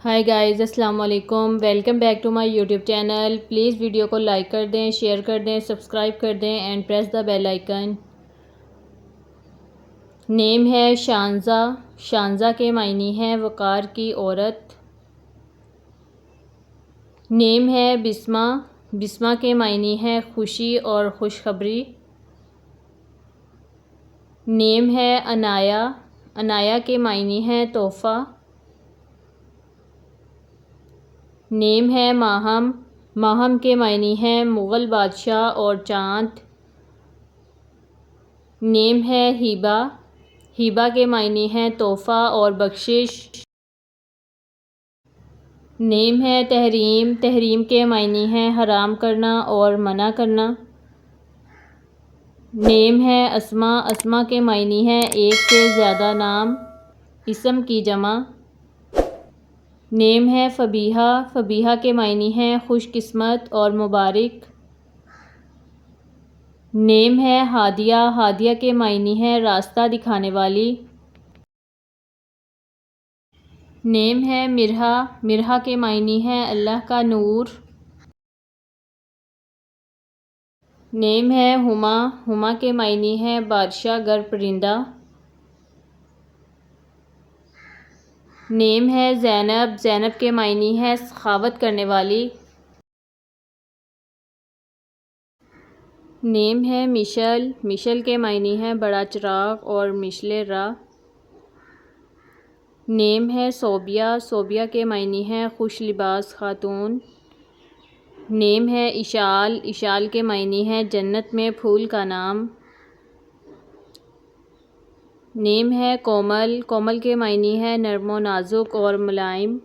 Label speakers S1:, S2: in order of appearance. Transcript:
S1: High guys, السلام علیکم، welcome back to my YouTube channel. Please video کو like کر دیں، شیئر کر دیں، سبسکرائب کر دیں and press the bell icon. Name ہے شانزہ۔ شانزہ کے معنی ہیں وقار کی عورت۔ نیم ہے بسمہ۔ بسمہ کے معنی ہیں خوشی اور خوشخبری۔ نیم ہے عنایا۔ عنایا کے معنی ہیں تحفہ۔ نیم ہے ماہم۔ ماہم کے معنی ہیں مغل بادشاہ اور چاند۔ نیم ہے ہیبہ۔ ہیبہ کے معنی ہیں تحفہ اور بخشش۔ نیم ہے تحریم۔ تحریم کے معنی ہیں حرام کرنا اور منع کرنا۔ نیم ہے اسماء۔ اسماء کے معنی ہیں ایک سے زیادہ نام، اسم کی جمع۔ نیم ہے فبیہہ۔ فبیہہ کے معنی ہیں خوش قسمت اور مبارک۔ نیم ہے ہادیہ۔ ہادیہ کے معنی ہیں راستہ دکھانے والی۔ نیم ہے مرحہ۔ مرحہ کے معنی ہیں اللہ کا نور۔ نیم ہے ہما۔ ہما کے معنی ہیں بادشاہ گر پرندہ۔ نیم ہے زینب۔ زینب کے معنی ہیں سخاوت کرنے والی۔ نیم ہے مشل۔ مشل کے معنی ہیں بڑا چراغ اور مشل راہ۔ نیم ہے صوبیہ۔ صوبیہ کے معنی ہیں خوش لباس خاتون۔ نیم ہے اشال۔ اشال کے معنی ہیں جنت میں پھول کا نام۔ نیم ہے کومل۔ کومل کے معنی ہیں نرم و نازک اور ملائم۔